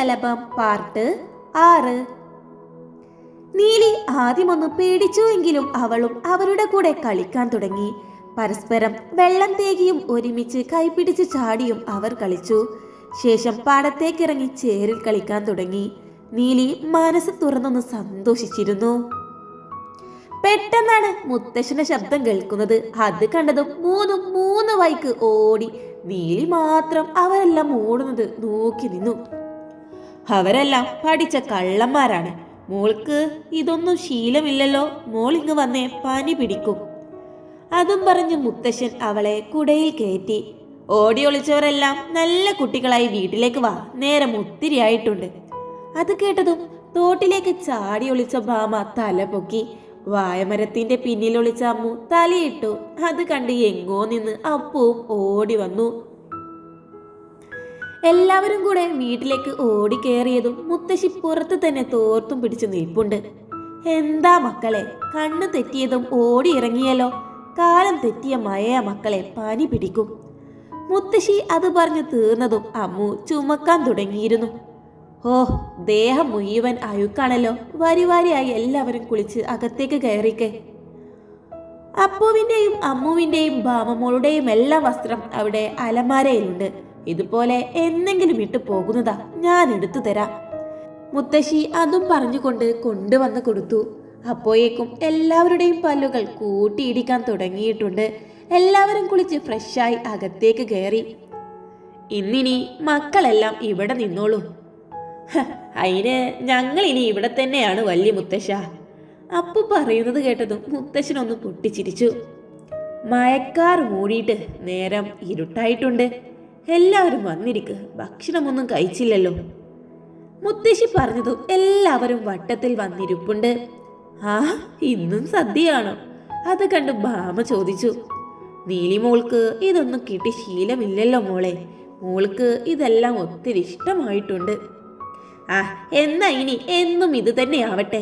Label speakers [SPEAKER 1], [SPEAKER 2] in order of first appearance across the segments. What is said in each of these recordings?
[SPEAKER 1] ശലഭം part 6. Neeli ആദ്യമൊന്ന് പേടിച്ചു എങ്കിലും അവളും അവരുടെ കൂടെ കളിക്കാൻ തുടങ്ങി. പരസ്പരം വെള്ളം തേകിയും ഒരുമിച്ച് കൈപിടിച്ച് ചാടിയും അവർ കളിച്ചു. ശേഷം പാടത്തേക്കിറങ്ങി ചേറിൽ കളിക്കാൻ തുടങ്ങി. നീലി മനസ്സ് തുറന്നൊന്ന് സന്തോഷിച്ചിരുന്നു. പെട്ടെന്നാണ് മുത്തശ്ശന്റെ ശബ്ദം കേൾക്കുന്നത്. അത് കണ്ടതും മൂന്ന് വൈക്ക് ഓടി. നീലി മാത്രം അവരെല്ലാം ഓടുന്നത് നോക്കി നിന്നു. അവരെല്ലാം പഠിച്ച കള്ളന്മാരാണ്. മോൾക്ക് ഇതൊന്നും ശീലമില്ലല്ലോ, മോളിങ്ങ് വന്നേ പനി പിടിക്കും. അതും പറഞ്ഞ് മുത്തശ്ശൻ അവളെ കുടയിൽ കയറ്റി. ഓടി ഒളിച്ചവരെല്ലാം നല്ല കുട്ടികളായി വീട്ടിലേക്ക് വാ, നേരം ഒത്തിരി ആയിട്ടുണ്ട്. അത് കേട്ടതും തോട്ടിലേക്ക് ചാടി ഒളിച്ച ഭാമ തല പൊക്കി. വായമരത്തിന്റെ പിന്നിൽ ഒളിച്ച അമ്മു തലയിട്ടു. അത് കണ്ട് എങ്ങോ നിന്ന് അപ്പവും ഓടി വന്നു. എല്ലാവരും കൂടെ വീട്ടിലേക്ക് ഓടി കയറിയതും മുത്തശ്ശി പുറത്ത് തന്നെ തോർത്തും പിടിച്ചു നിൽപ്പുണ്ട്. എന്താ മക്കളെ, കണ്ണ് തെറ്റിയതും ഓടി ഇറങ്ങിയല്ലോ. കാലം തെറ്റിയ മഴയ മക്കളെ, പനി പിടിക്കും. മുത്തശ്ശി അത് പറഞ്ഞു തീർന്നതും അമ്മു ചുമക്കാൻ തുടങ്ങിയിരുന്നു. ഓ, ദേഹം മുഴുവൻ അഴുക്കാണല്ലോ. വരിവാരിയായി എല്ലാവരും കുളിച്ച് അകത്തേക്ക് കയറിക്കേ. അപ്പുവിന്റെയും അമ്മുവിന്റെയും ഭാമമോളുടെയും എല്ലാം വസ്ത്രം അവിടെ അലമാരയിലുണ്ട്. ഇതുപോലെ എന്തെങ്കിലും ഇട്ട് പോകുന്നതാ, ഞാൻ എടുത്തു തരാം. മുത്തശ്ശി അതും പറഞ്ഞുകൊണ്ട് കൊണ്ടുവന്ന് കൊടുത്തു. അപ്പോഴേക്കും എല്ലാവരുടെയും പല്ലുകൾ കൂട്ടിയിടിക്കാൻ തുടങ്ങിയിട്ടുണ്ട്. എല്ലാവരും കുളിച്ച് ഫ്രഷായി അകത്തേക്ക് കയറി. ഇന്നിനി മക്കളെല്ലാം ഇവിടെ നിന്നോളൂ. അതിന് ഞങ്ങൾ ഇനി ഇവിടെ തന്നെയാണ് വലിയ മുത്തശ്ശ. അപ്പു പറയുന്നത് കേട്ടതും മുത്തശ്ശനൊന്ന് പൊട്ടിച്ചിരിച്ചു. മയക്കാർ മൂടിയിട്ട് നേരം ഇരുട്ടായിട്ടുണ്ട്. എല്ലാവരും വന്നിരിക്ക്, ഭക്ഷണമൊന്നും കഴിച്ചില്ലല്ലോ. മുത്തശ്ശി പറഞ്ഞതും എല്ലാവരും വട്ടത്തിൽ വന്നിരിപ്പുണ്ട്. ആ, ഇന്നും സദ്യയാണോ? അത് കണ്ട് ഭാമ ചോദിച്ചു. നീലി മോൾക്ക് ഇതൊന്നും കിട്ടി ശീലമില്ലല്ലോ മോളെ. മോൾക്ക് ഇതെല്ലാം ഒത്തിരി ഇഷ്ടമായിട്ടുണ്ട്. ആ, എന്നാ ഇനി എന്നും ഇത് തന്നെയാവട്ടെ.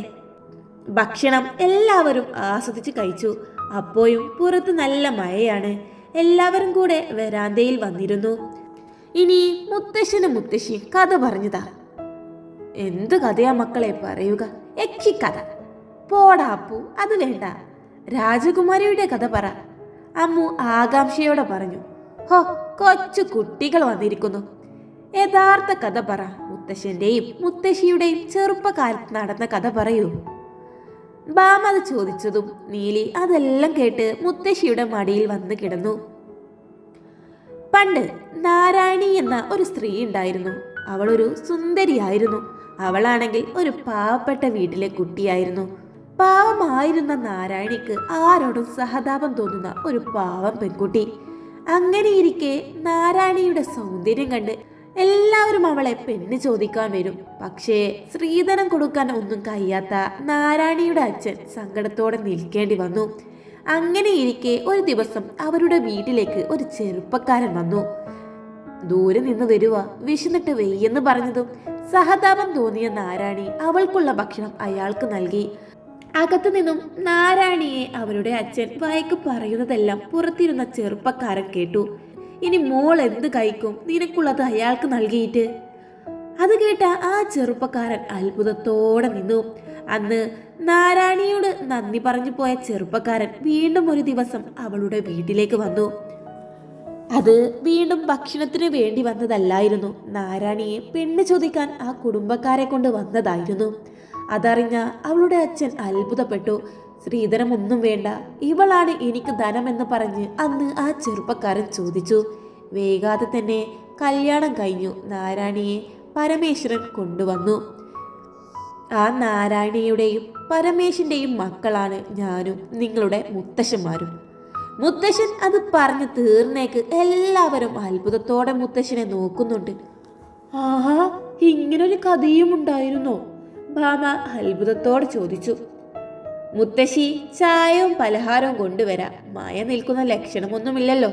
[SPEAKER 1] ഭക്ഷണം എല്ലാവരും ആസ്വദിച്ച് കഴിച്ചു. അപ്പോഴും പുറത്ത് നല്ല മഴയാണ്. എല്ലാവരും കൂടെ വരാന്തയിൽ വന്നിരുന്നു. ഇനി മുത്തശ്ശനും മുത്തശ്ശിയും കഥ പറഞ്ഞതാ. എന്ത് കഥയാ മക്കളെ പറയുക? യക്ഷിക്കഥ. പോടാ അപ്പു, അത് വേണ്ട. രാജകുമാരിയുടെ കഥ പറ. അമ്മു ആകാംക്ഷയോടെ പറഞ്ഞു. ഹോ, കൊച്ചു കുട്ടികൾ വന്നിരിക്കുന്നു. യഥാർത്ഥ കഥ പറ. മുത്തശ്ശന്റെയും മുത്തശ്ശിയുടെയും ചെറുപ്പകാലത്ത് നടന്ന കഥ പറയൂ. ഭാമ അത് ചോദിച്ചതും നീലി അതെല്ലാം കേട്ട് മുത്തശ്ശിയുടെ മടിയിൽ വന്ന് കിടന്നു. പണ്ട് നാരായണി എന്ന ഒരു സ്ത്രീ ഉണ്ടായിരുന്നു. അവളൊരു സുന്ദരിയായിരുന്നു. അവളാണെങ്കിൽ ഒരു പാവപ്പെട്ട വീട്ടിലെ കുട്ടിയായിരുന്നു. പാവമായിരുന്ന നാരായണിക്ക് ആരോടും സഹതാപം തോന്നുന്ന ഒരു പാവം പെൺകുട്ടി. അങ്ങനെയിരിക്കെ നാരായണിയുടെ സൗന്ദര്യം കണ്ട് എല്ലാവരും അവളെ പെണ്ണ് ചോദിക്കാൻ വരും. പക്ഷേ സ്ത്രീധനം കൊടുക്കാൻ ഒന്നും കഴിയാത്ത നാരായണിയുടെ അച്ഛൻ സങ്കടത്തോടെ നിൽക്കേണ്ടി വന്നു. അങ്ങനെയിരിക്കെ ഒരു ദിവസം അവരുടെ വീട്ടിലേക്ക് ഒരു ചെറുപ്പക്കാരൻ വന്നു. ദൂരെ നിന്ന് വരുക, വിശന്നിട്ട് വെയ്യെന്ന് പറഞ്ഞതും സഹതാപം തോന്നിയ നാരായണി അവൾക്കുള്ള ഭക്ഷണം അയാൾക്ക് നൽകി. അകത്തു നിന്നും നാരായണിയെ അവരുടെ അച്ഛൻ വയക്ക് പറയുന്നതെല്ലാം പുറത്തിരുന്ന ചെറുപ്പക്കാരൻ കേട്ടു. ഇനി മോൾ എന്ത് കഴിക്കും, നിനക്കുള്ളത് അയാൾക്ക് നൽകിയിട്ട്? അത് കേട്ട ആ ചെറുപ്പക്കാരൻ അത്ഭുതത്തോടെ നിന്നു. അന്ന് നാരായണിയോട് നന്ദി പറഞ്ഞു പോയ ചെറുപ്പക്കാരൻ വീണ്ടും ഒരു ദിവസം അവളുടെ വീട്ടിലേക്ക് വന്നു. അത് വീണ്ടും ഭക്ഷണത്തിന് വേണ്ടി വന്നതല്ലായിരുന്നു. നാരായണിയെ പെണ്ണ് ചോദിക്കാൻ ആ കുടുംബക്കാരെ കൊണ്ട് വന്നതായിരുന്നു. അതറിഞ്ഞ അവളുടെ അച്ഛൻ അത്ഭുതപ്പെട്ടു. സ്ത്രീധനമൊന്നും വേണ്ട, ഇവളാണ് എനിക്ക് ധനമെന്ന് പറഞ്ഞ് അന്ന് ആ ചെറുപ്പക്കാരൻ ചോദിച്ചു. വേഗാതെ തന്നെ കല്യാണം കഴിഞ്ഞു. നാരായണിയെ പരമേശ്വരൻ കൊണ്ടുവന്നു. ആ നാരായണിയുടെയും പരമേശ്വരന്റെയും മക്കളാണ് ഞാനും നിങ്ങളുടെ മുത്തശ്ശന്മാരും. മുത്തശ്ശൻ അത് പറഞ്ഞു തീർന്നേക്ക് എല്ലാവരും അത്ഭുതത്തോടെ മുത്തശ്ശനെ നോക്കുന്നുണ്ട്. ആഹാ, ഇങ്ങനൊരു കഥയും ഉണ്ടായിരുന്നോ? ഭാമ അത്ഭുതത്തോടെ ചോദിച്ചു. മുത്തശ്ശി, ചായവും പലഹാരവും കൊണ്ടുവരാം. മായ നിൽക്കുന്ന ലക്ഷണമൊന്നുമില്ലല്ലോ.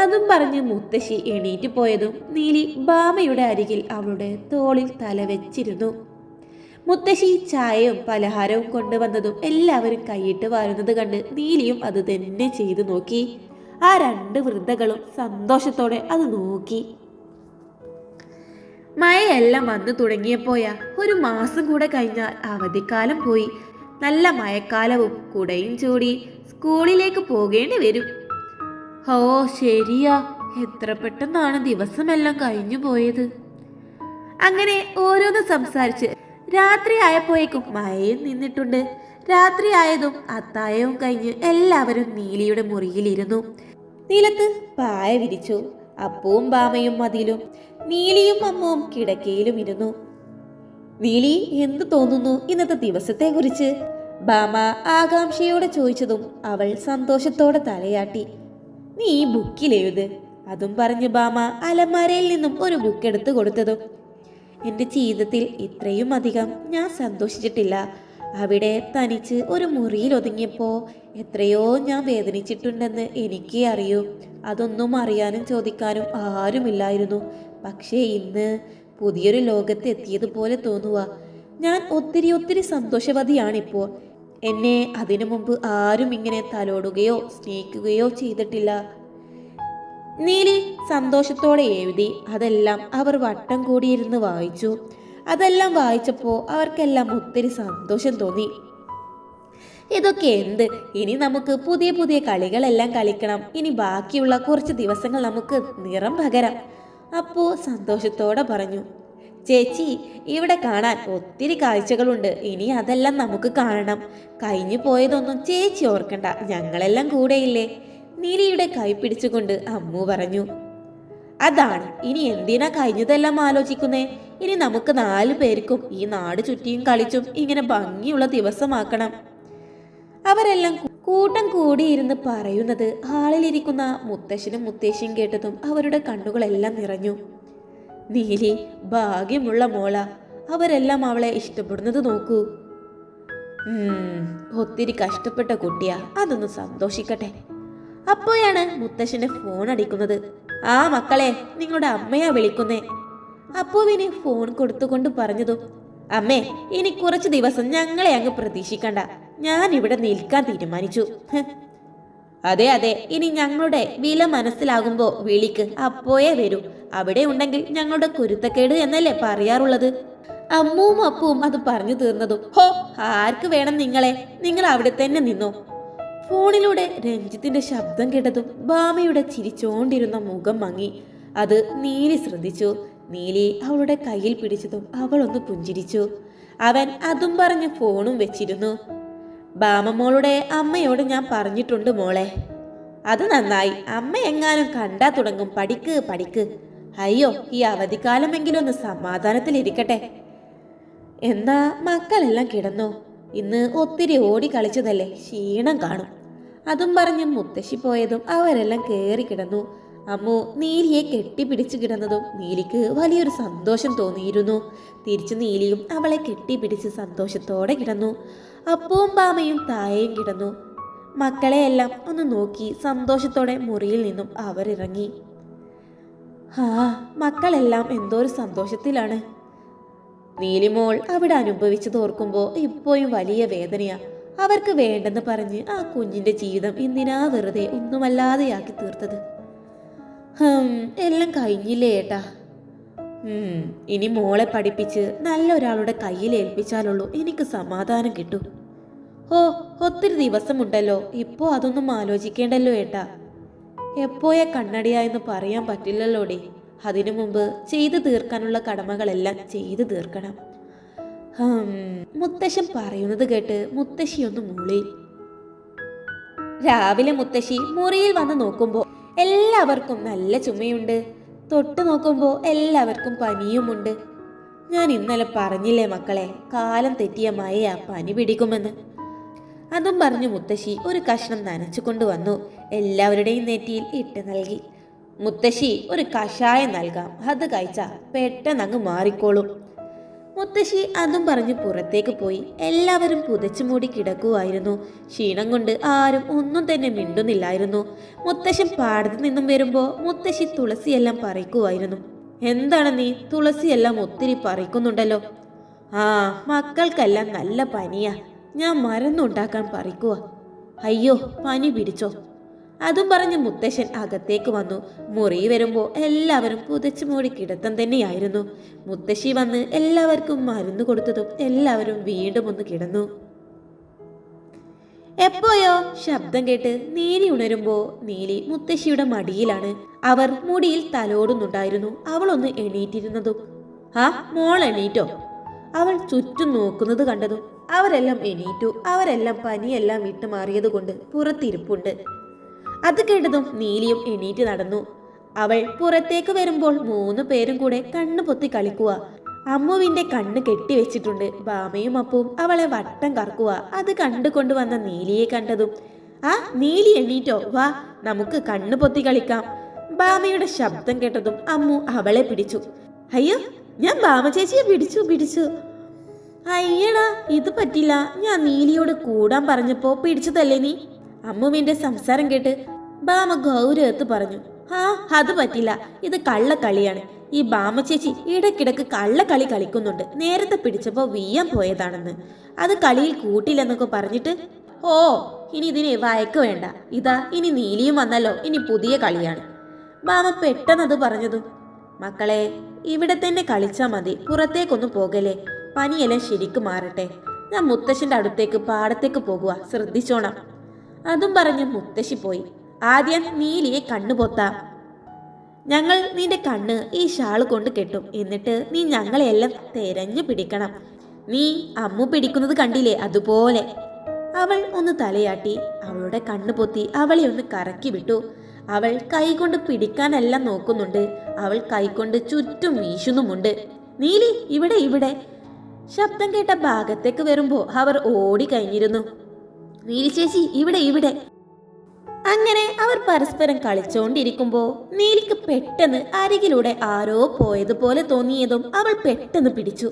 [SPEAKER 1] അതും പറഞ്ഞ് മുത്തശ്ശി എണീറ്റ് പോയതും നീലി ഭാമയുടെ അരികിൽ അവളുടെ തോളിൽ തല വെച്ചിരുന്നു. മുത്തശ്ശി ചായയും പലഹാരവും കൊണ്ടുവന്നതും എല്ലാവരും കൈയിട്ട് വാരുന്നത് കണ്ട് നീലിയും അത് തന്നെ ചെയ്തു നോക്കി. ആ രണ്ട് വൃദ്ധകളും സന്തോഷത്തോടെ അത് നോക്കി. മഴയെല്ലാം വന്നു തുടങ്ങിയപ്പോയാ ഒരു മാസം കൂടെ കഴിഞ്ഞാൽ അവധിക്കാലം പോയി. നല്ല മഴക്കാലവും കുടയും ചൂടി സ്കൂളിലേക്ക് പോകേണ്ടി വരും. ഓ ശരിയാ, എത്ര പെട്ടെന്നാണ് ദിവസമെല്ലാം കഴിഞ്ഞു പോയത്. അങ്ങനെ ഓരോന്ന് സംസാരിച്ച് രാത്രി ആയപ്പോഴേക്കും മഴയും നിന്നിട്ടുണ്ട്. രാത്രി ആയതും അത്തായവും കഴിഞ്ഞ് എല്ലാവരും നീലിയുടെ മുറിയിലിരുന്നു. നിലത്ത് പായ വിരിച്ചു. അപ്പവും ബാമയും മതിലും നീലിയും അമ്മവും കിടക്കയിലും ഇരുന്നു. നീലി, എന്തു തോന്നുന്നു ഇന്നത്തെ ദിവസത്തെ കുറിച്ച്? ബാമ ആകാംക്ഷയോടെ ചോദിച്ചതും അവൾ സന്തോഷത്തോടെ തലയാട്ടി. നീ ഈ ബുക്കിൽ എഴുത്. അതും പറഞ്ഞ് ബാമ അലമാരയിൽ നിന്നും ഒരു ബുക്ക് എടുത്തു കൊടുത്തതും. എൻ്റെ ജീവിതത്തിൽ ഇത്രയും അധികം ഞാൻ സന്തോഷിച്ചിട്ടില്ല. അവിടെ തനിച്ച് ഒരു മുറിയിൽ ഒതുങ്ങിയപ്പോൾ എത്രയോ ഞാൻ വേദനിച്ചിട്ടുണ്ടെന്ന് എനിക്കേ അറിയൂ. അതൊന്നും അറിയാനും ചോദിക്കാനും ആരുമില്ലായിരുന്നു. പക്ഷേ ഇന്ന് പുതിയൊരു ലോകത്ത് എത്തിയതുപോലെ തോന്നുക. ഞാൻ ഒത്തിരി സന്തോഷവതിയാണിപ്പോൾ. എന്നെ അതിനു മുമ്പ് ആരും ഇങ്ങനെ തലോടുകയോ സ്നേഹിക്കുകയോ ചെയ്തിട്ടില്ല. നീലി സന്തോഷത്തോടെ എഴുതി. അതെല്ലാം അവർ വട്ടം കൂടിയിരുന്ന് വായിച്ചു. അതെല്ലാം വായിച്ചപ്പോൾ അവർക്കെല്ലാം ഒത്തിരി സന്തോഷം തോന്നി. ഇതൊക്കെ എന്ത്? ഇനി നമുക്ക് പുതിയ കളികളെല്ലാം കളിക്കണം. ഇനി ബാക്കിയുള്ള കുറച്ച് ദിവസങ്ങൾ നമുക്ക് നിറം പകരാം. അപ്പോ സന്തോഷത്തോടെ പറഞ്ഞു. ചേച്ചി, ഇവിടെ കാണാൻ ഒത്തിരി കാഴ്ചകളുണ്ട്. ഇനി അതെല്ലാം നമുക്ക് കാണണം. കഴിഞ്ഞു പോയതൊന്നും ചേച്ചി ഓർക്കണ്ട, ഞങ്ങളെല്ലാം കൂടെയില്ലേ? നീലിയുടെ കൈ പിടിച്ചുകൊണ്ട് അമ്മു പറഞ്ഞു. അതാണ്, ഇനി എന്തിനാ കഴിഞ്ഞതെല്ലാം ആലോചിക്കുന്നേ? ഇനി നമുക്ക് 4 പേർക്കും ഈ നാട് ചുറ്റിയും കളിച്ചും ഇങ്ങനെ ഭംഗിയുള്ള ദിവസമാക്കണം. അവരെല്ലാം കൂട്ടം കൂടിയിരുന്ന് പറയുന്നത് ഹാളിലിരിക്കുന്ന മുത്തശ്ശനും മുത്തശ്ശിയും കേട്ടതും അവരുടെ കണ്ണുകളെല്ലാം നിറഞ്ഞു. നീലി ഭാഗ്യമുള്ള മോള. അവരെല്ലാം അവളെ ഇഷ്ടപ്പെടുന്നത് നോക്കൂ. ഒത്തിരി കഷ്ടപ്പെട്ട കുട്ടിയാ, അതൊന്ന് സന്തോഷിക്കട്ടെ. അപ്പോഴാണ് മുത്തശ്ശന്റെ ഫോൺ അടിക്കുന്നത്. ആ മക്കളെ, നിങ്ങളുടെ അമ്മയാ വിളിക്കുന്നേ. അപ്പുവിന് ഫോൺ കൊടുത്തുകൊണ്ട് പറഞ്ഞതും, അമ്മേ, ഇനി കുറച്ച് ദിവസം ഞങ്ങളെ അങ്ങ് പ്രതീക്ഷിക്കണ്ട. ഞാൻ ഇവിടെ നിൽക്കാൻ തീരുമാനിച്ചു. അതെ, ഇനി ഞങ്ങളുടെ വില മനസ്സിലാകുമ്പോ വിളിക്ക്, അപ്പോയേ വരൂ. അവിടെ ഉണ്ടെങ്കിൽ ഞങ്ങളുടെ കുരുത്തക്കേട് എന്നല്ലേ പറയാറുള്ളത്. അമ്മുവും അപ്പവും അത് പറഞ്ഞു തീർന്നതും, ഹോ, ആർക്ക് വേണം നിങ്ങളെ? നിങ്ങൾ അവിടെ തന്നെ നിന്നോ. ഫോണിലൂടെ രഞ്ജിത്തിന്റെ ശബ്ദം കേട്ടതും ബാമയുടെ ചിരിച്ചോണ്ടിരുന്ന മുഖം മങ്ങി. അത് നീലി ശ്രദ്ധിച്ചു. നീലി അവളുടെ കയ്യിൽ പിടിച്ചതും അവളൊന്ന് പുഞ്ചിരിച്ചു. അവൻ അതും പറഞ്ഞ് ഫോണും വെച്ചിരുന്നു. ബാമ മോളുടെ അമ്മയോട് ഞാൻ പറഞ്ഞിട്ടുണ്ട് മോളെ. അത് നന്നായി. അമ്മ എങ്ങാനും കണ്ടാ തുടങ്ങും പഠിക്ക്. അയ്യോ, ഈ അവധിക്കാലമെങ്കിലും ഒന്ന് സമാധാനത്തിലിരിക്കട്ടെ. എന്നാ മക്കളെല്ലാം കിടന്നോ? ഇന്ന് ഒത്തിരി ഓടി കളിച്ചതല്ലേ, ക്ഷീണം കാണും. അതും പറഞ്ഞ് മുത്തശ്ശി പോയതും അവരെല്ലാം കയറി കിടന്നു. അമ്മു നീലിയെ കെട്ടിപ്പിടിച്ചു കിടന്നതും നീലിക്ക് വലിയൊരു സന്തോഷം തോന്നിയിരുന്നു. തിരിച്ചു നീലിയും അവളെ കെട്ടിപ്പിടിച്ച് സന്തോഷത്തോടെ കിടന്നു. അപ്പവും ബാമയും താഴെയും കിടന്നു. മക്കളെയെല്ലാം ഒന്ന് നോക്കി സന്തോഷത്തോടെ മുറിയിൽ നിന്നും അവരിറങ്ങി. മക്കളെല്ലാം എന്തോ ഒരു സന്തോഷത്തിലാണ്. നീലിമോൾ അവിടെ അനുഭവിച്ചത് ഓർക്കുമ്പോൾ ഇപ്പോഴും വലിയ വേദനയാ. അവർക്ക് വേണ്ടെന്ന് പറഞ്ഞ് ആ കുഞ്ഞിന്റെ ജീവിതം എന്തിനാ വെറുതെ ഒന്നുമല്ലാതെയാക്കി തീർത്തത്. എല്ലാം കഴിഞ്ഞില്ലേ ഏട്ടാ? ഇനി മോളെ പഠിപ്പിച്ച് നല്ല ഒരാളുടെ കയ്യിൽ ഏൽപ്പിച്ചാലുള്ളൂ എനിക്ക് സമാധാനം കിട്ടൂ. ഒത്തിരി ദിവസമുണ്ടല്ലോ, ഇപ്പോ അതൊന്നും ആലോചിക്കേണ്ടല്ലോ ഏട്ടാ. എപ്പോഴാ കണ്ണടിയായെന്ന് പറയാൻ പറ്റില്ലല്ലോടെ. അതിനു മുമ്പ് ചെയ്തു തീർക്കാനുള്ള കടമകളെല്ലാം ചെയ്തു തീർക്കണം. മുത്തശ്ശൻ പറയുന്നത് കേട്ട് മുത്തശ്ശിയൊന്ന് മൂളി. രാവിലെ മുത്തശ്ശി മുറിയിൽ വന്ന് നോക്കുമ്പോ എല്ലാവർക്കും നല്ല ചുമയുണ്ട്. തൊട്ട് നോക്കുമ്പോ എല്ലാവർക്കും പനിയുമുണ്ട്. ഞാൻ ഇന്നലെ പറഞ്ഞില്ലേ മക്കളെ, കാലം തെറ്റിയ മഴയാ, പനി പിടിക്കുമെന്ന്. അതും പറഞ്ഞു മുത്തശ്ശി ഒരു കഷ്ണം നനച്ചു കൊണ്ടുവന്നു. എല്ലാവരുടെയും നെറ്റിയിൽ ഇട്ട് നൽകി. മുത്തശ്ശി, ഒരു കഷായം നൽകാം, അത് കഴിച്ചാ പെട്ടെന്ന് അങ്ങ് മാറിക്കോളും. മുത്തശ്ശി അതും പറഞ്ഞ് പുറത്തേക്ക് പോയി. എല്ലാവരും പുതച്ചു മൂടി കിടക്കുമായിരുന്നു. ക്ഷീണം കൊണ്ട് ആരും ഒന്നും തന്നെ മിണ്ടുന്നില്ലായിരുന്നു. മുത്തശ്ശൻ പാടത്ത് നിന്നും വരുമ്പോൾ മുത്തശ്ശി തുളസിയെല്ലാം പറിക്കുമായിരുന്നു. എന്താണ് നീ തുളസിയെല്ലാം ഒത്തിരി പറിക്കുന്നുണ്ടല്ലോ? മക്കൾക്കെല്ലാം നല്ല പനിയാ, ഞാൻ മരുന്നുണ്ടാക്കാൻ പറിക്കുക. അയ്യോ, പനി പിടിച്ചോ? അതും പറഞ്ഞ് മുത്തശ്ശൻ അകത്തേക്ക് വന്നു. മുറി വരുമ്പോൾ എല്ലാവരും പുതച്ചു മൂടി കിടത്തം തന്നെയായിരുന്നു. മുത്തശ്ശി വന്ന് എല്ലാവർക്കും മരുന്ന് കൊടുത്തതും എല്ലാവരും വീണ്ടും ഒന്ന് കിടന്നു. എപ്പോയോ ശബ്ദം കേട്ട് നീലി ഉണരുമ്പോ നീലി മുത്തശ്ശിയുടെ മടിയിലാണ്. അവർ മുടിയിൽ തലോടുന്നുണ്ടായിരുന്നു. അവളൊന്ന് എണീറ്റിരുന്നതും ആ മോൾ എണീറ്റോ? അവൾ ചുറ്റും നോക്കുന്നത് കണ്ടതും അവരെല്ലാം എണീറ്റു. അവരെല്ലാം പനിയെല്ലാം വിട്ടുമാറിയത് കൊണ്ട് പുറത്തിരിപ്പുണ്ട്. അത് കേട്ടതും നീലിയും എണീറ്റ് നടന്നു. അവൾ പുറത്തേക്ക് വരുമ്പോൾ 3 പേരും കൂടെ കണ്ണു പൊത്തി കളിക്കുക. അമ്മുവിന്റെ കണ്ണ് കെട്ടിവെച്ചിട്ടുണ്ട്. ബാമയും അപ്പവും അവളെ വട്ടം കറക്കുക. അത് കണ്ടുകൊണ്ടുവന്ന നീലിയെ കണ്ടതും ആ നീലി എണീറ്റോ, വാ നമുക്ക് കണ്ണു പൊത്തി കളിക്കാം. ബാമയുടെ ശബ്ദം കേട്ടതും അമ്മു അവളെ പിടിച്ചു. അയ്യോ, ഞാൻ ബാമ ചേച്ചിയെ പിടിച്ചു. അയ്യടാ, ഇത് പറ്റില്ല. ഞാൻ നീലിയോട് കൂടാൻ പറഞ്ഞപ്പോ പിടിച്ചതല്ലേ നീ? അമ്മുവിന്റെ സംസാരം കേട്ട് ബാമ ഗൗരവത്ത് പറഞ്ഞു. ആ, അത് പറ്റില്ല. ഇത് കള്ളക്കളിയാണ്. ഈ ബാമ ചേച്ചി ഇടയ്ക്കിടക്ക് കള്ളക്കളി കളിക്കുന്നുണ്ട്. നേരത്തെ പിടിച്ചപ്പോ വീയാൻ പോയതാണെന്ന്. അത് കളിയിൽ കൂട്ടില്ലെന്നൊക്കെ പറഞ്ഞിട്ട് ഓ, ഇനി ഇതിന് വയക്ക് വേണ്ട. ഇതാ ഇനി നീലിയും വന്നല്ലോ, ഇനി പുതിയ കളിയാണ്. ബാമ പെട്ടെന്നത് പറഞ്ഞതും മക്കളെ, ഇവിടെ തന്നെ കളിച്ചാ മതി, പുറത്തേക്കൊന്നും പോകലേ. പനിയെല്ലാം ശരിക്കും മാറട്ടെ. ഞാൻ മുത്തശ്ശന്റെ അടുത്തേക്ക് പാടത്തേക്ക് പോകുക, ശ്രദ്ധിച്ചോണം. അതും പറഞ്ഞ് മുത്തശ്ശി പോയി. ആദ്യം നീലിയെ കണ്ണുപൊത്താം. ഞങ്ങൾ നിന്റെ കണ്ണ് ഈ ഷാള് കൊണ്ട് കെട്ടും. എന്നിട്ട് നീ ഞങ്ങളെയെല്ലാം തെരഞ്ഞു പിടിക്കണം. നീ അമ്മു പിടിക്കുന്നത് കണ്ടില്ലേ, അതുപോലെ. അവൾ ഒന്ന് തലയാട്ടി. അവളുടെ കണ്ണ് പൊത്തി അവളെ ഒന്ന് കറക്കി വിട്ടു. അവൾ കൈകൊണ്ട് പിടിക്കാനെല്ലാം നോക്കുന്നുണ്ട്. അവൾ കൈകൊണ്ട് ചുറ്റും വീശുന്നുമുണ്ട്. നീലി, ഇവിടെ. ശബ്ദം കേട്ട ഭാഗത്തേക്ക് വരുമ്പോ അവർ ഓടി കഴിഞ്ഞിരുന്നു. നീലി ചേച്ചി, ഇവിടെ. അങ്ങനെ അവർ പരസ്പരം കളിച്ചോണ്ടിരിക്കുമ്പോ നീലിക്ക് പെട്ടെന്ന് അരികിലൂടെ ആരോ പോയതുപോലെ തോന്നിയതും അവൾ പെട്ടെന്ന് പിടിച്ചു.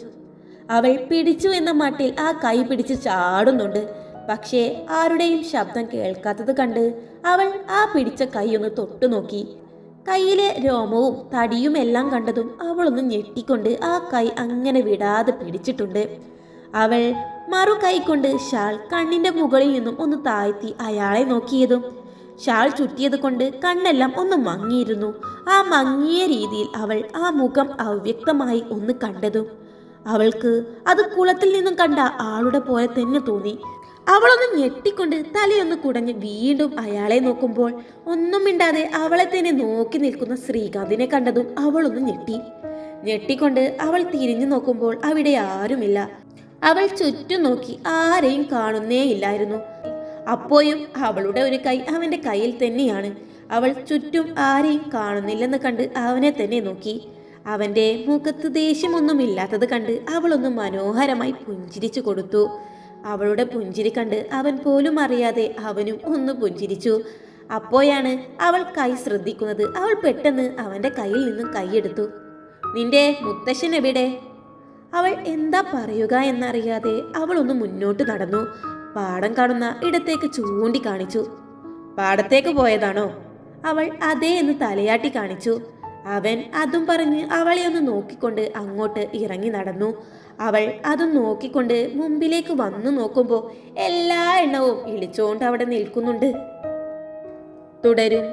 [SPEAKER 1] അവൾ പിടിച്ചു എന്ന മട്ടിൽ ആ കൈ പിടിച്ച് ചാടുന്നുണ്ട്. പക്ഷേ ആരുടെയും ശബ്ദം കേൾക്കാത്തത് കണ്ട് അവൾ ആ പിടിച്ച കൈ ഒന്ന് തൊട്ടു നോക്കി. കയ്യിലെ രോമവും തടിയും എല്ലാം കണ്ടതും അവളൊന്ന് ഞെട്ടിക്കൊണ്ട് ആ കൈ അങ്ങനെ വിടാതെ പിടിച്ചിട്ടുണ്ട്. അവൾ മറു കൈ കൊണ്ട് ഷാൾ കണ്ണിന്റെ മുകളിൽ നിന്നും ഒന്ന് താഴ്ത്തി അയാളെ നോക്കിയതും ഷാൾ ചുറ്റിയത് കൊണ്ട് കണ്ണെല്ലാം ഒന്ന് മങ്ങിയിരുന്നു. ആ മങ്ങിയ രീതിയിൽ അവൾ ആ മുഖം അവ്യക്തമായി ഒന്ന് കണ്ടതും അവൾക്ക് അത് കുളത്തിൽ നിന്നും കണ്ട ആളുടെ പോലെ തന്നെ തോന്നി. അവളൊന്ന് ഞെട്ടിക്കൊണ്ട് തലയൊന്ന് കുടഞ്ഞ് വീണ്ടും അയാളെ നോക്കുമ്പോൾ ഒന്നും മിണ്ടാതെ അവളെ തന്നെ നോക്കി നിൽക്കുന്ന ശ്രീകാന്തിനെ കണ്ടതും അവളൊന്ന് ഞെട്ടിക്കൊണ്ട് അവൾ തിരിഞ്ഞു നോക്കുമ്പോൾ അവിടെ ആരുമില്ല. അവൾ ചുറ്റും നോക്കി, ആരെയും കാണുന്നേ ഇല്ലായിരുന്നു. അപ്പോഴും അവളുടെ ഒരു കൈ അവന്റെ കയ്യിൽ തന്നെയാണ്. അവൾ ചുറ്റും ആരെയും കാണുന്നില്ലെന്ന് കണ്ട് അവനെ തന്നെ നോക്കി. അവന്റെ മുഖത്ത് ദേഷ്യമൊന്നുമില്ലാത്തത് കണ്ട് അവളൊന്ന് മനോഹരമായി പുഞ്ചിരിച്ചു കൊടുത്തു. അവളുടെ പുഞ്ചിരി കണ്ട് അവൻ പോലും അറിയാതെ അവനും ഒന്ന് പുഞ്ചിരിച്ചു. അപ്പോഴാണ് അവൾ കൈ ശ്രദ്ധിക്കുന്നത്. അവൾ പെട്ടെന്ന് അവന്റെ കയ്യിൽ നിന്നും കൈയെടുത്തു. നിന്റെ മുത്തശ്ശൻ എവിടെ? അവൾ എന്താ പറയുക എന്നറിയാതെ അവളൊന്ന് മുന്നോട്ട് നടന്നു. പാടം കാണുന്ന ഇടത്തേക്ക് ചൂണ്ടിക്കാണിച്ചു. പാടത്തേക്ക് പോയതാണോ? അവൾ അതേ എന്ന് തലയാട്ടി കാണിച്ചു. അവൻ അതും പറഞ്ഞ് അവളെ ഒന്ന് നോക്കിക്കൊണ്ട് അങ്ങോട്ട് ഇറങ്ങി നടന്നു. അവൾ അതും നോക്കിക്കൊണ്ട് മുമ്പിലേക്ക് വന്നു നോക്കുമ്പോൾ എല്ലാ എണ്ണവും ഇളിച്ചോണ്ട് അവിടെ നിൽക്കുന്നുണ്ട്. തുടരും.